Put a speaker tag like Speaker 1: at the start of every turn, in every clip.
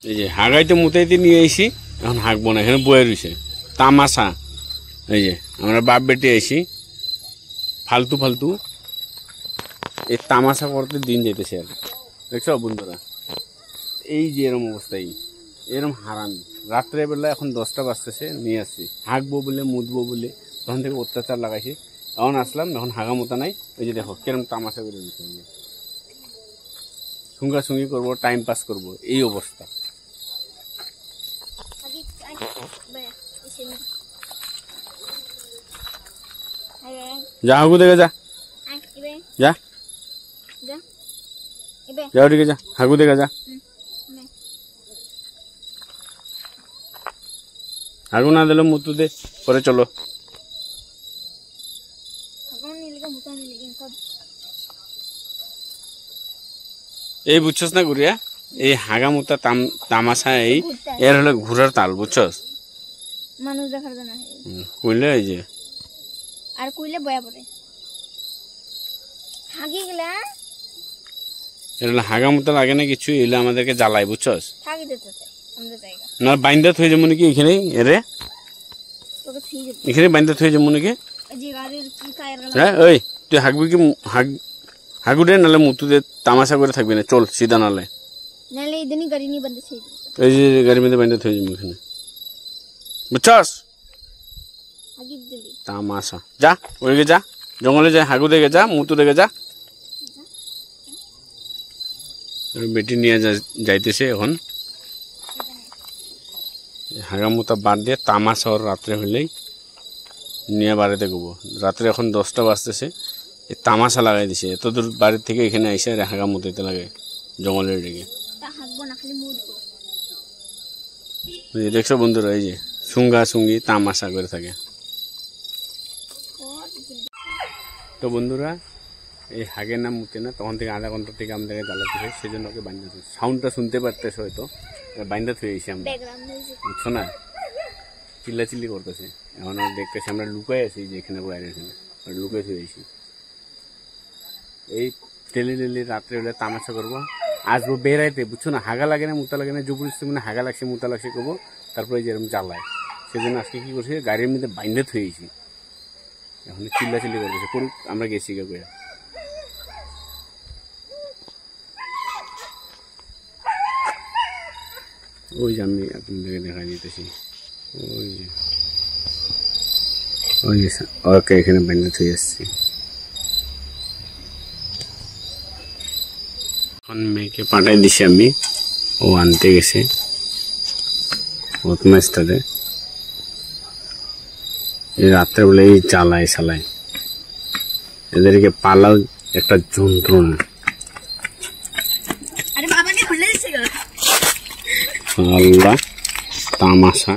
Speaker 1: এই যে হাগাইতে মুতাইতে নিয়ে আইছি, এখন হাঁকবো না, এখানে বয়ে রয়েছে তামাশা। এই যে আমরা বাপ বেটে আইছি, ফালতু ফালতু এই তামাশা করতে দিন যেতেছে আর। দেখছো বন্ধুরা, এই যে এরম অবস্থায় এরম হারামি। রাত্রেবেলা এখন 10টা বাজতেছে, নিয়ে আসছি হাঁকবো বলে মুতবো বলে, তখন থেকে অত্যাচার লাগাইছি। এখন আসলাম, এখন হাগা মোতা নাই। ওই যে দেখো কেরম তামাশা করে দিচ্ছে, সুঙ্গা সুঙ্গি করবো, টাইম পাস করবো, এই অবস্থা। যা হাগু দেখে যা, যা যা ওদিকে যা, হাগু দেখে যা। হাগু না দিলে মুতু দে, পরে চলো। এই বুঝছস না গুড়িয়া, এই হাগা মুতা তামাশা এই এর হলো ঘুরার তাল, বুঝছস?
Speaker 2: মানুষ দেখার জন্য
Speaker 1: কইলে এই যে
Speaker 2: আর কইলে বয়া পড়ে হাগি গলা।
Speaker 1: এর হাগা মুতা লাগে না কিছু, এলে আমাদেরকে জ্বালায়, বুঝছস?
Speaker 2: থাকি দিতে আমাদের জায়গা
Speaker 1: না বাইন্দা থই যেমন কি এখানে, এরে
Speaker 2: তোকে থই দিতে
Speaker 1: এখানে বাইন্দা থই যেমন কি।
Speaker 2: এই যে গাড়ির কি টায়ার গলা।
Speaker 1: হ্যাঁ ওই তুই হাগবি কি? হাগু দে, নালে মুতু দে, তামাশা করে থাকবি না, চল সিধা নালে।
Speaker 2: নালে ইদনি গাড়ি নি বন্ধ থই দিতে।
Speaker 1: এই যে গাড়ির মধ্যে বাইন্দা থই যেমন এখানে, বুঝছস?
Speaker 2: হাগি দিলি
Speaker 1: তামাশা। যা ওইদিকে যা, জঙ্গলে যা, হাগু দেখে যা, মুতু দেখে যা। বেটি নিয়ে যাইতেছে এখন, হাগা মুতা বাদ দিয়ে তামাশা ওর রাত্রে হইলেই নিয়ে বাড়িতে গব। রাত্রে এখন 10টা বাজতেছে, এই তামাশা লাগাই দিছে। এত দূর বাড়ির থেকে এখানে আইসে আর হাগা মুতাইতে লাগে জঙ্গলের দিকে। দেখছো বন্ধুরা, এই যে সুঙ্গা সুঙ্গি তামাশা করে থাকে। তো বন্ধুরা, এই হাগের নাম মুতে না, তখন থেকে আধা ঘন্টা থেকে আমাদেরকে জ্বালাতেছে, সেই জন্য ওকে বাইন্দা থুই। সাউন্ডটা শুনতে পারতেছে হয়তো, বাইন্দা থুয়ে আইসি আমরা, বুঝছো না? চিল্লাচিল্লি করতেছে। এখন দেখতেছি আমরা লুকাই আছি, যে এখানে বাইরে এখানে লুকাই থুয়ে আইসি। এই ডেলি ডেলি রাত্রে হলে তামাশা করবো, আসবো বেড়াইতে, বুঝছো না? হাগা লাগে না, মুতা লাগে না, জবরদস্তি মানে হাগা লাগছে মুতা লাগছে করবো, তারপরে যেরকম জ্বালায়। সেই জন্য আজকে কি করছি, গাড়ির মধ্যে বাইন্দা থুয়েছি। এখন চিল্লাচিল্লি করতেছে, করুক, আমরা গেছি গে করে। ওই যে আমি আপনাদেরকে দেখা দিতেছি, ওই যে ওই যে ওকে এখানে বাইন্দা থুয়ে আসছি। এখন মেয়েকে পাঠাই দিছি আমি, ও আনতে গেছে বদমাইশটারে। এই রাত্রেবেলা এই জ্বালায় চালায়, এদেরকে পালাও একটা যন্ত্রণা। আল্লাহ তামাশা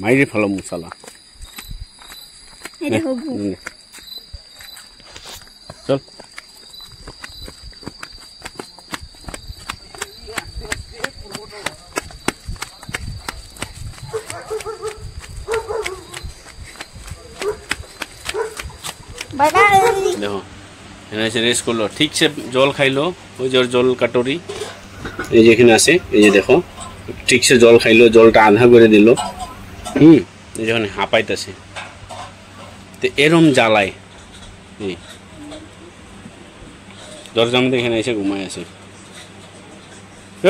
Speaker 1: মাইরে ফেলো মশালা। চল দেখো, রেস করলো, ঠিকছে জল খাইলো, ওই যে জল কাটরি এই যে এখানে আছে, এই যে দেখো ঠিকছে জল খাইলো, জলটা আধা করে দিল। এই যখন হাঁপাইতেছে, তো এরম জ্বালায়। এই দরজার মধ্যে এখানে এসে ঘুমায় আছে।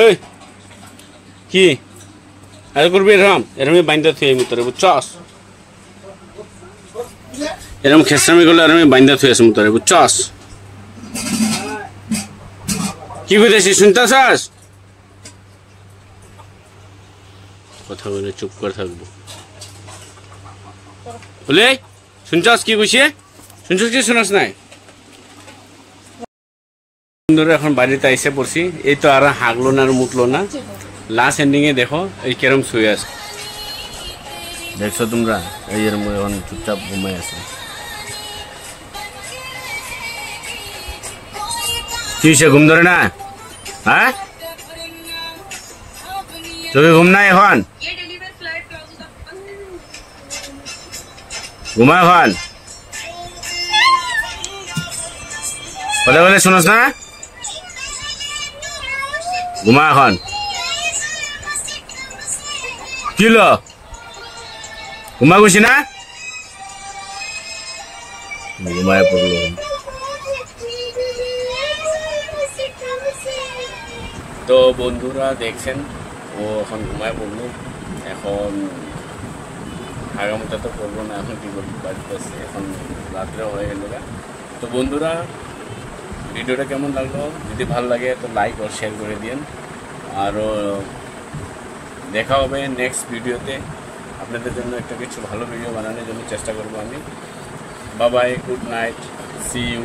Speaker 1: এই কি আর করবি? এরমই বাইন্দা থুয়ে মুতরে, বুঝছস? এরম খেসামি করলে এরমই বাইন্দা থুয়ে আছে মুতরে, বুঝছস? কি বুঝেছিস? শুনতেছস? কথা বলে চুপ করে থাকবো বলে, শুনছস কি বুঝিয়ে? শুনছস কি শোনাস নাই? এখন বাড়িতে এসে পড়ছি, এই তো আর হাগলো না আর মুতলো না। লাস্ট এন্ডিং এ দেখো এই কেরম শুয়ে আছে, দেখছো তোমরা? এই এরম এখন চুপচাপ ঘুমাই আছে। কি সে ঘুম ধরে না? হ্যাঁ, তোকে ঘুম নাই এখন? ঘুমা এখন, কথা বলে শোনস না? ঘুমা এখন কি হলো ঘুমা গেছি না ঘুমায় পড়লো তো বন্ধুরা দেখছেন ও এখন ঘুমায় পড়লো এখন আগামীটা তো করবো না এখন কি করবো বাড়িতে আসছে এখন রাত্রে হয়ে গেল তো বন্ধুরা ভিডিওটা কেমন লাগলো যদি ভালো লাগে তো লাইক আর শেয়ার করে দিন আরও দেখা হবে নেক্সট ভিডিওতে আপনাদের জন্য একটা কিছু ভালো ভিডিও বানানোর জন্য চেষ্টা করবো আমি bye bye good night see you